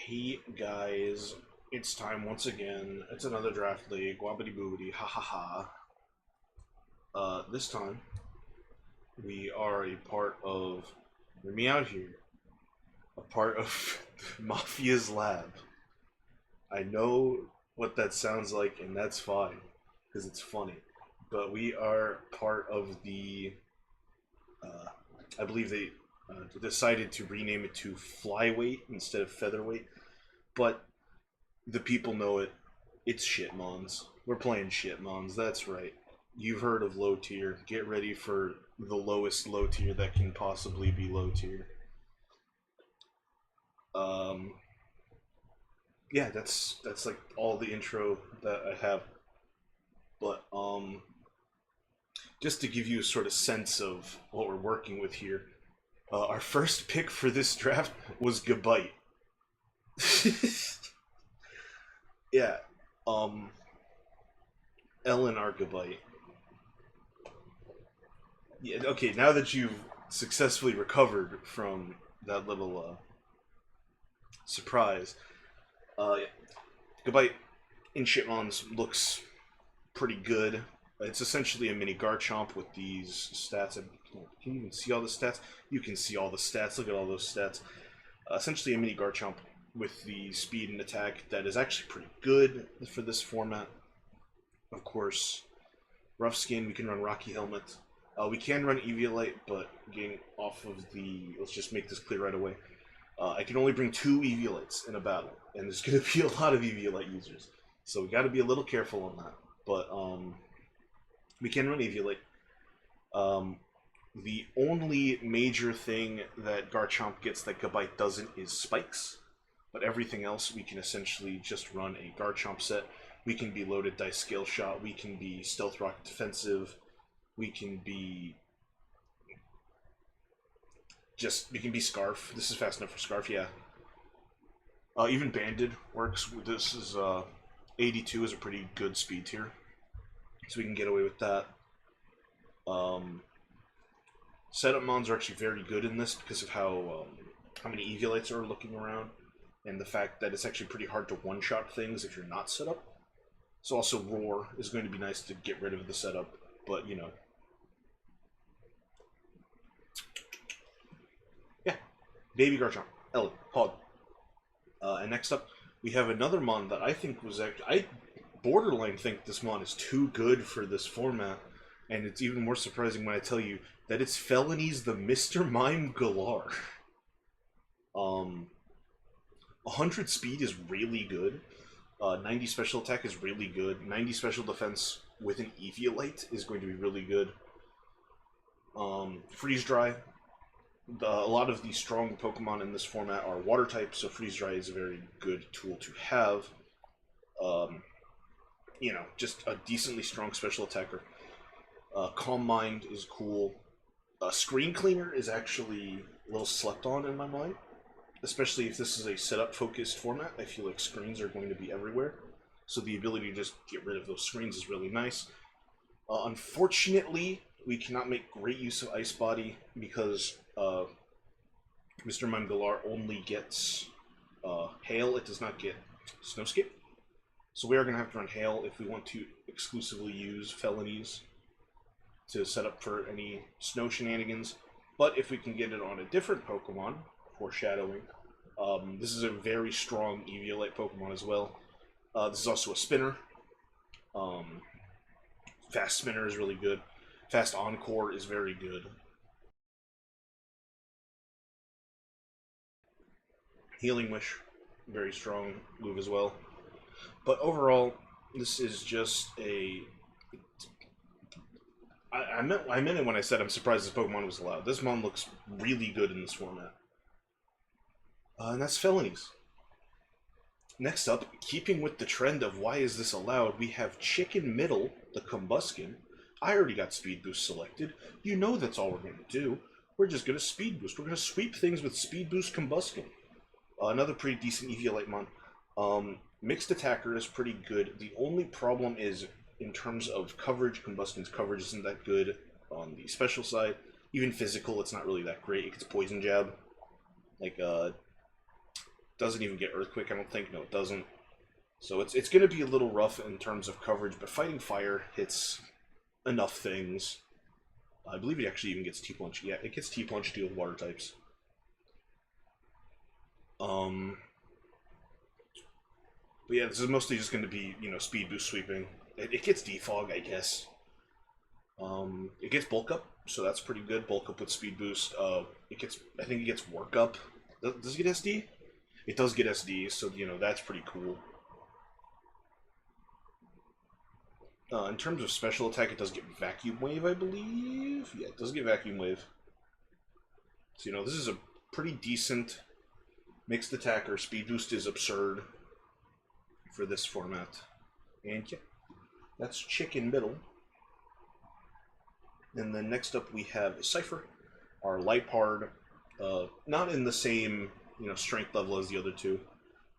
Hey guys, it's time once again. It's another draft league. Wobbity boobity, ha ha ha. This time we are a part of. Hear me out here. A part of Mafia's lab. I know what that sounds like, and that's fine because it's funny. But we are part of the. Uh, I believe they decided to rename it to Flyweight instead of Featherweight, but the people know it. It's shit mons. We're playing shit mons. That's right. You've heard of low tier. Get ready for the lowest low tier that can possibly be low tier. Um, yeah, that's like all the intro that I have. But just to give you a sort of sense of what we're working with here, our first pick for this draft was Gabite. Yeah, um, Ellen Argabite. Yeah, okay, now that you've successfully recovered from that little surprise, uh, Gabite in Shitmons looks pretty good. It's essentially a mini Garchomp with these stats. Can you even see all the stats? You can see all the stats. Look at all those stats. Essentially a mini Garchomp with the speed and attack that is actually pretty good for this format. Of course, rough skin, we can run Rocky Helmet. We can run Eviolite, but getting off of the... Let's just make this clear right away. I can only bring 2 Eviolites in a battle, and there's going to be a lot of Eviolite users. So we got to be a little careful on that. But we can run Eviolite. The only major thing that Garchomp gets that Gabite doesn't is Spikes. But everything else, we can essentially just run a Garchomp set. We can be Loaded Dice Scale Shot. We can be Stealth Rocket Defensive. We can be Scarf. This is fast enough for Scarf, yeah. Even Banded works. This is 82 is a pretty good speed tier, so we can get away with that. Setup mons are actually very good in this because of how many Eviolites are looking around, and the fact that it's actually pretty hard to one-shot things if you're not set up. So also Roar is going to be nice to get rid of the setup, but you know. Yeah, Baby Garchomp, Ellen, Hog. And next up, we have another mon that I think was actually... I borderline think this mon is too good for this format, and it's even more surprising when I tell you that it's Felonies the Mr. Mime Galar. 100 speed is really good. 90 special attack is really good. 90 special defense with an Eviolite is going to be really good. Freeze Dry. A lot of the strong Pokemon in this format are water type, so Freeze Dry is a very good tool to have. You know, just a decently strong special attacker. Calm Mind is cool. Screen Cleaner is actually a little slept on in my mind, especially if this is a setup-focused format. I feel like screens are going to be everywhere, so the ability to just get rid of those screens is really nice. Unfortunately, we cannot make great use of Ice Body because Mr. Mime Galar only gets Hail. It does not get Snowscape. So we are going to have to run Hail if we want to exclusively use Felonies to set up for any snow shenanigans. But if we can get it on a different Pokemon, foreshadowing, this is a very strong Eviolite Pokemon as well. This is also a spinner. Fast Spinner is really good. Fast Encore is very good. Healing Wish, very strong move as well. But overall, this is just a... I meant it when I said I'm surprised this Pokemon was allowed. This mon looks really good in this format. And that's Felonies. Next up, keeping with the trend of why is this allowed, we have Chicken Middle, the Combuskin. I already got Speed Boost selected. You know that's all we're going to do. We're just going to Speed Boost. We're going to sweep things with Speed Boost Combuskin. Another pretty decent Eviolite mon. Mixed Attacker is pretty good. The only problem is, in terms of coverage, Combuskin's coverage isn't that good on the special side. Even physical, it's not really that great. It gets Poison Jab. Like, Doesn't even get Earthquake, I don't think. No, it doesn't. So it's going to be a little rough in terms of coverage, but Fighting Fire hits enough things. I believe it actually even gets T-Punch. Yeah, it gets T-Punch to deal with water types. But yeah, this is mostly just going to be, you know, speed boost sweeping. It gets Defog, I guess. It gets Bulk Up, so that's pretty good. Bulk Up with speed boost. I think it gets Work Up. Does it get SD? It does get SD, so, you know, that's pretty cool. In terms of special attack, it does get Vacuum Wave, I believe. Yeah, it does get Vacuum Wave. So, you know, this is a pretty decent mixed attacker. Speed boost is absurd for this format. And yeah, that's Chicken Middle. And then next up we have Cypher, our Lipard. Not in the same, you know, strength level as the other two,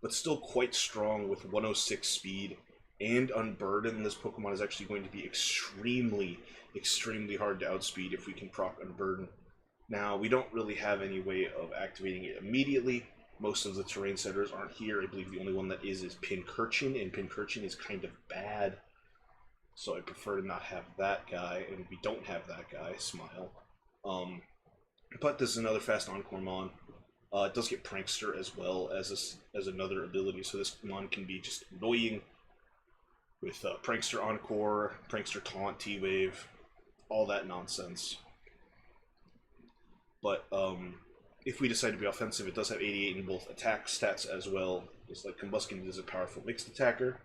but still quite strong with 106 speed. And Unburden, this Pokemon is actually going to be extremely, extremely hard to outspeed if we can proc Unburden. Now, we don't really have any way of activating it immediately. Most of the terrain setters aren't here. I believe the only one that is Pincurchin, and Pincurchin is kind of bad. So I prefer to not have that guy, and we don't have that guy, Smile. But this is another fast Encore Mon. It does get Prankster as well as another ability, so this Mon can be just annoying with Prankster Encore, Prankster Taunt, T-Wave, all that nonsense. But if we decide to be offensive, it does have 88 in both attack stats as well. It's like Combuskin is a powerful mixed attacker,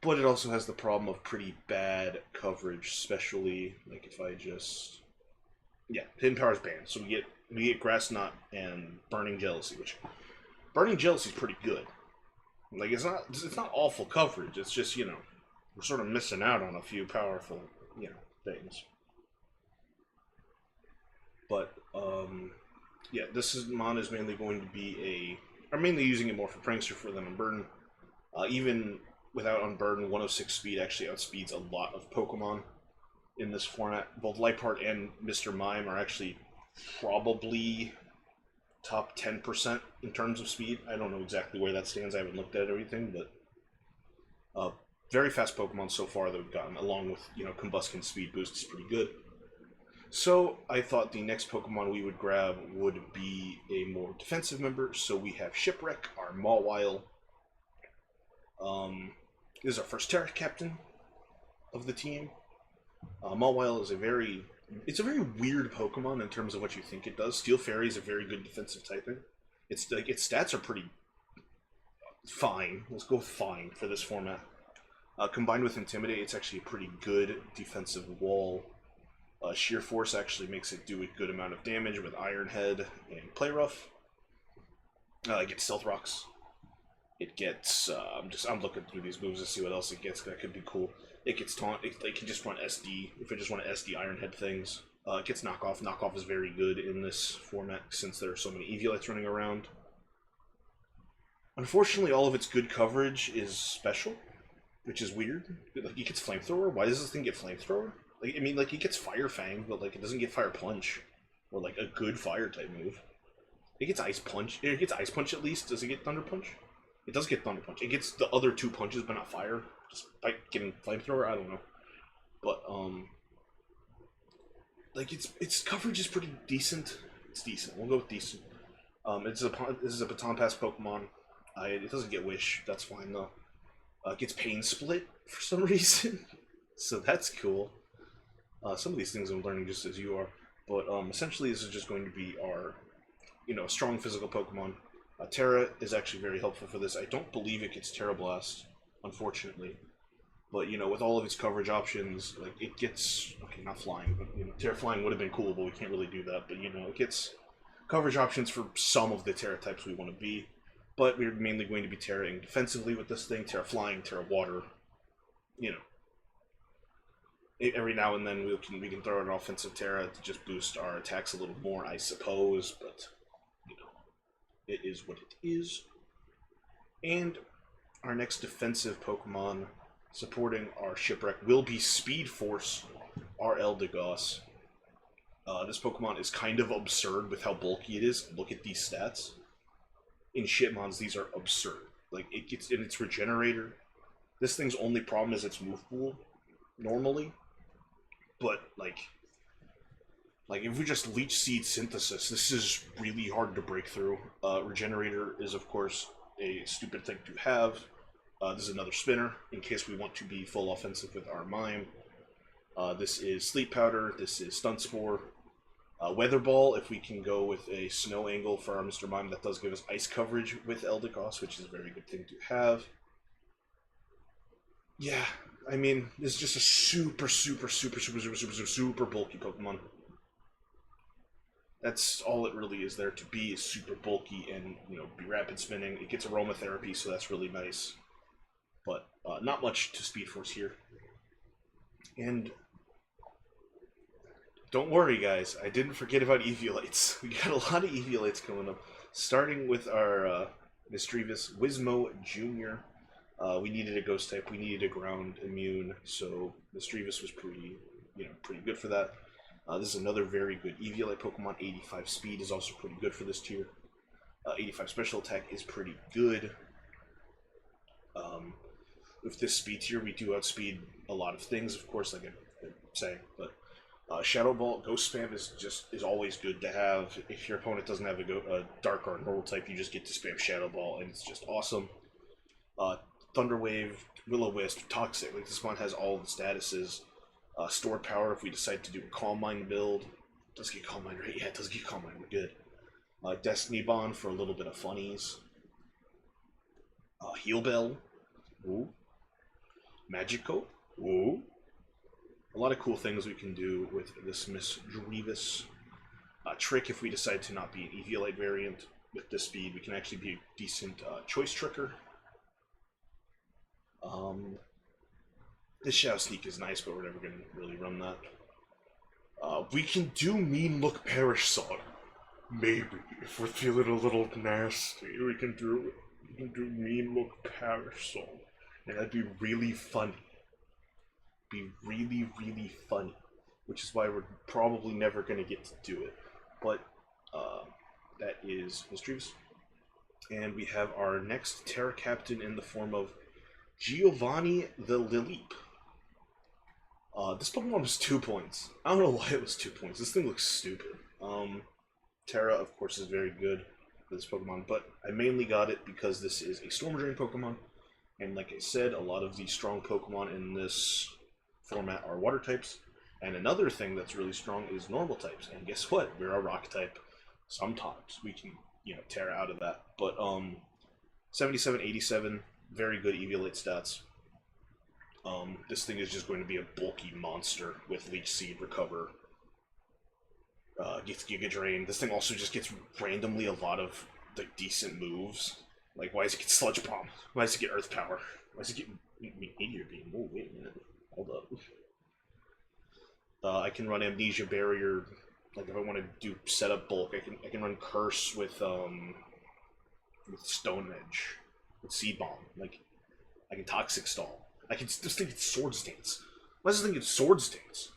but it also has the problem of pretty bad coverage, especially like if I just... Yeah, Hidden Power is banned, so we get Grass Knot and Burning Jealousy, which Burning Jealousy is pretty good. Like, it's not awful coverage, it's just, you know, we're sort of missing out on a few powerful, you know, things. But, yeah, Mon is mainly going to be I'm mainly using it more for Prankster than Unburden. Even without Unburden, 106 speed actually outspeeds a lot of Pokemon in this format. Both Lipart and Mr. Mime are actually probably top 10% in terms of speed. I don't know exactly where that stands. I haven't looked at everything, but very fast Pokemon so far that we've gotten, along with, you know, Combuskin speed boost is pretty good. So I thought the next Pokemon we would grab would be a more defensive member. So we have Shipwreck, our Mawile. This is our first Terra Captain of the team. Mawile is a very weird Pokemon in terms of what you think it does. Steel Fairy is a very good defensive typing. Its stats are pretty fine. Let's go with fine for this format. Combined with Intimidate, it's actually a pretty good defensive wall. Sheer Force actually makes it do a good amount of damage with Iron Head and Play Rough. It gets Stealth Rocks. It gets, I'm looking through these moves to see what else it gets. That could be cool. It gets Taunt. It can just run SD, if it just want to SD Iron Head things. It gets Knockoff. Knockoff is very good in this format since there are so many Eviolites running around. Unfortunately, all of its good coverage is special, which is weird. Like, it gets Flamethrower. Why does this thing get Flamethrower? Like, I mean, like, it gets Fire Fang, but, like, it doesn't get Fire Punch. Or, like, a good Fire type move. It gets Ice Punch. It gets Ice Punch at least. Does it get Thunder Punch? It does get Thunder Punch. It gets the other two punches, but not Fire. Just by getting Flamethrower, I don't know. But, like, its coverage is pretty decent. It's decent. We'll go with decent. This is a Baton Pass Pokemon. It doesn't get Wish. That's fine, though. It gets Pain Split for some reason. So that's cool. Some of these things I'm learning just as you are. But essentially this is just going to be our, you know, strong physical Pokemon. Terra is actually very helpful for this. I don't believe it gets Terra Blast, unfortunately. But, you know, with all of its coverage options, like, it gets... Okay, not Flying, but, you know, Terra Flying would have been cool, but we can't really do that. But, you know, it gets coverage options for some of the Terra types we want to be. But we're mainly going to be Terraing defensively with this thing. Terra Flying, Terra Water, you know. Every now and then we can throw an offensive Terra to just boost our attacks a little more, I suppose, but, you know, it is what it is. And our next defensive Pokemon supporting our Shipwreck will be Speed Force, our Eldegoss. This Pokemon is kind of absurd with how bulky it is. Look at these stats. in Shitmons, these are absurd. Like, it gets in its Regenerator. This thing's only problem is its move pool, normally. But, like if we just Leech Seed Synthesis, this is really hard to break through. Regenerator is, of course, a stupid thing to have. This is another spinner, in case we want to be full offensive with our Mime. This is Sleep Powder, this is Stun Spore. Weather Ball, if we can go with a Snow Angle for our Mr. Mime, that does give us ice coverage with Eldegoss, which is a very good thing to have. Yeah, I mean, this is just a super bulky Pokemon. That's all it really is there to be, is super bulky and, you know, be rapid spinning. It gets aromatherapy, so that's really nice. But not much to Speed Force here. And don't worry, guys, I didn't forget about Eviolates. We got a lot of Eviolates coming up. Starting with our Misdreavus Wizmo Jr. We needed a Ghost type, we needed a Ground Immune, so Misdreavus was pretty good for that. This is another very good Eviolite Pokemon. 85 Speed is also pretty good for this tier. 85 Special Attack is pretty good. With this speed tier, we do outspeed a lot of things, of course, like I'm saying, but Shadow Ball, Ghost Spam is always good to have. If your opponent doesn't have a Dark or Normal type, you just get to spam Shadow Ball, and it's just awesome. Thunder Wave, Will-O-Wisp, Toxic, like this one has all the statuses. Stored Power, if we decide to do a Calm Mind build. Does get Calm Mind, right? Yeah, it does get Calm Mind, we're good. Destiny Bond for a little bit of funnies. Heal Bell. Ooh. Magico. Ooh. A lot of cool things we can do with this Misdreavus. Trick, if we decide to not be an Eviolite variant. With this speed, we can actually be a decent Choice Tricker. This Shadow Sneak is nice, but we're never going to really run that. We can do Mean Look Perish Song. Maybe. If we're feeling a little nasty, we can do Mean Look Perish Song. And that'd be really funny. Be really, really funny. Which is why we're probably never going to get to do it. But, that is Misdreavus. And we have our next Terra Captain in the form of Giovanni the Lileep. This Pokemon was 2 points. I don't know why it was 2 points. This thing looks stupid. Terra, of course, is very good for this Pokemon, but I mainly got it because this is a Storm Drain Pokemon. And like I said, a lot of the strong Pokemon in this format are Water types. And another thing that's really strong is Normal types. And guess what? We're a Rock type. Sometimes we can, Terra out of that. But 77, 87, very good Eviolite stats. This thing is just going to be a bulky monster with Leech Seed, Recover, gets Giga Drain. This thing also just gets randomly a lot of like decent moves. Like, why does it get Sludge Bomb? Why does it get Earth Power? Why does it get Meteor Beam? Oh, wait a minute. Hold up. I can run Amnesia Barrier. Like, if I want to do setup bulk, I can run Curse with Stone Edge, with Seed Bomb. Like, I can Toxic Stall. This thing gets Swords Dance. Why does this thing get Swords Dance?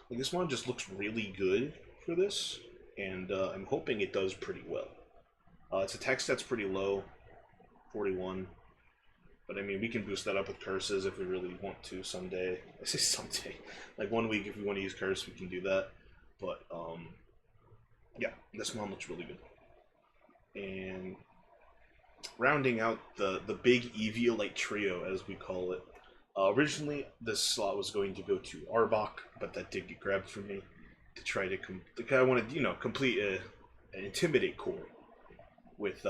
Like, this one just looks really good for this, and I'm hoping it does pretty well. Its attack stat's pretty low, 41. But I mean, we can boost that up with curses if we really want to someday. I say someday. Like 1 week, if we want to use curse, we can do that. But, yeah, this one looks really good. And rounding out the big Eviolite trio, as we call it. Originally, this slot was going to go to Arbok, but that did get grabbed from me to try to I wanted, complete an Intimidate core with,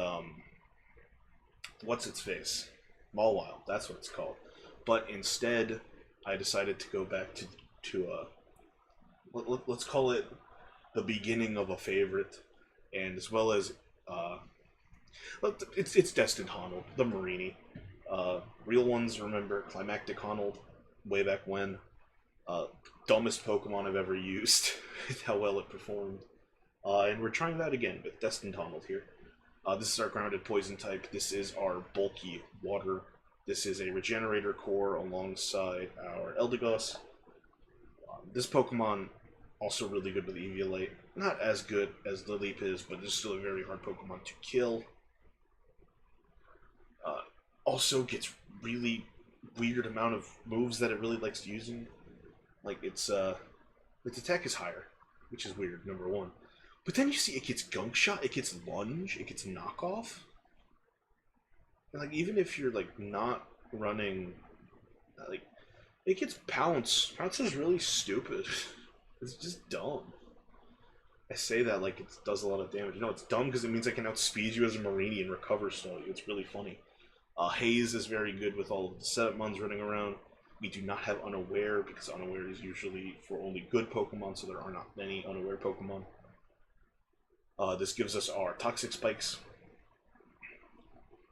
what's its face? Mawile, that's what it's called. But instead, I decided to go back to let's call it the beginning of a favorite, and as well as, it's Destined Honnold, the Marini. Real ones remember Climactic Honnold, way back when. Dumbest Pokemon I've ever used, how well it performed. And we're trying that again with Destined Honnold here. This is our grounded poison type. This is our bulky water. This is a regenerator core alongside our Eldegoss. This Pokemon Also really good with Eviolite. Not as good as the Leap is, but it's still a very hard Pokemon to kill. Also gets really weird amount of moves that it really likes using. Like its attack is higher, which is weird, number one. But then you see it gets Gunk Shot, it gets Lunge, it gets Knockoff. And like even if you're like not running like it gets Pounce. Pounce is really stupid. It's just dumb. I say that like it does a lot of damage. No, it's dumb because it means I can outspeed you as a Marini and recover stall you. It's really funny. Haze is very good with all of the setup mons running around. We do not have Unaware because Unaware is usually for only good Pokemon, so there are not many Unaware Pokemon. This gives us our Toxic Spikes.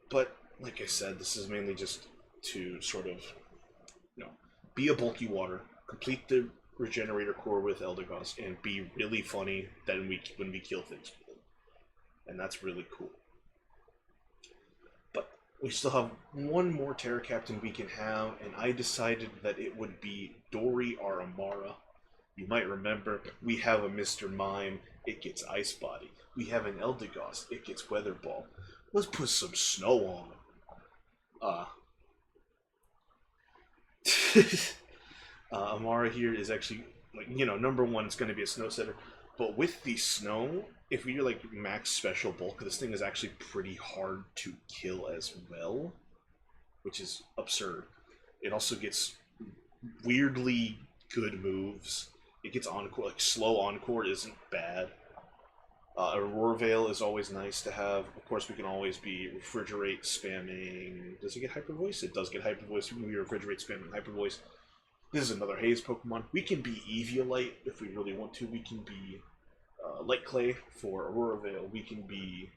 But, like I said, this is mainly just to sort of, be a bulky water, complete the Regenerator Core with Eldegoss, and be really funny when we kill things with it. And that's really cool. But we still have one more Terra Captain we can have, and I decided that it would be Dory or Amara. You might remember, we have a Mr. Mime, it gets Ice Body. We have an Eldegoss, it gets Weather Ball. Let's put some snow on it. Amara here is actually, like, number one, it's going to be a Snow Setter. But with the snow, if you're like max special bulk, this thing is actually pretty hard to kill as well, which is absurd. It also gets weirdly good moves. It gets Encore, like slow Encore isn't bad. Aurora Veil is always nice to have. Of course, we can always be Refrigerate spamming. Does it get Hyper Voice? It does get Hyper Voice. We can be Refrigerate spamming Hyper Voice. This is another Haze Pokemon. We can be Eviolite if we really want to. We can be Light Clay for Aurora Veil. We can be,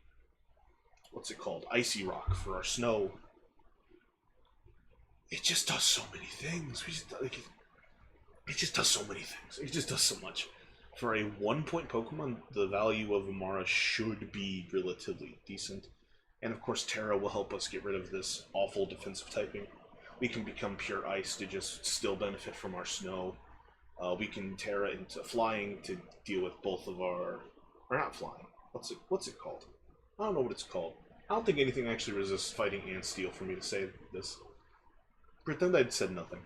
what's it called? Icy Rock for our Snow. It just does so many things. It just does so many things. It just does so much. For a 1-point Pokemon, the value of Amara should be relatively decent. And of course, Terra will help us get rid of this awful defensive typing. We can become pure Ice to just still benefit from our Snow. We can Terra into Flying to deal with both of our... Or not Flying. What's it called? I don't know what it's called. I don't think anything actually resists Fighting and Steel for me to say this. Pretend I'd said nothing.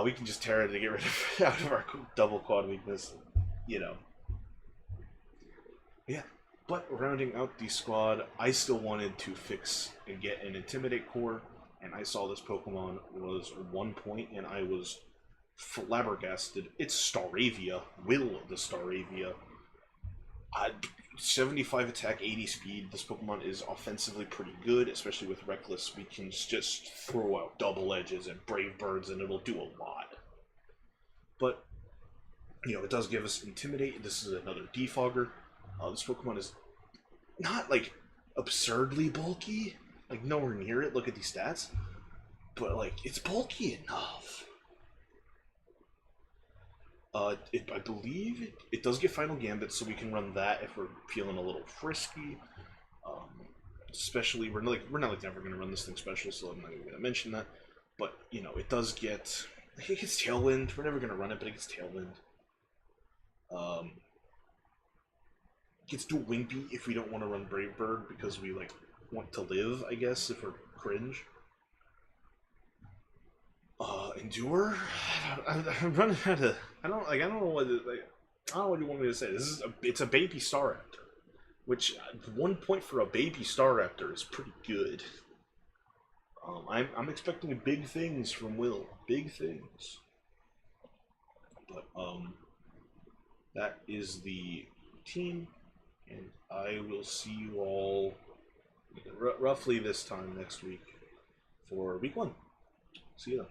We can just Terra to get rid of out of our double quad weakness, Yeah, but rounding out the squad, I still wanted to fix and get an Intimidate core, and I saw this Pokemon was 1 point, and I was flabbergasted. It's Staravia, Will the Staravia. 75 attack, 80 speed. This Pokemon is offensively pretty good, especially with Reckless. We can just throw out Double Edges and Brave Birds, and it'll do a lot. But, it does give us Intimidate. This is another Defogger. This Pokemon is not, like, absurdly bulky. Like, nowhere near it. Look at these stats. But, like, it's bulky enough. I believe it does get Final Gambit, so we can run that if we're feeling a little frisky. Especially, we're not never going to run this thing special, so I'm not even going to mention that. But, it does get... It gets Tailwind. We're never going to run it, but it gets Tailwind. It gets Dual Wing Beat if we don't want to run Brave Bird, because we, want to live, I guess, if we're cringe. Endure? I'm running out of... I don't know what you want me to say. It's a baby Staraptor, which 1 point for a baby Staraptor is pretty good. I'm expecting big things from Will, big things. But that is the team, and I will see you all roughly this time next week for week 1. See you then.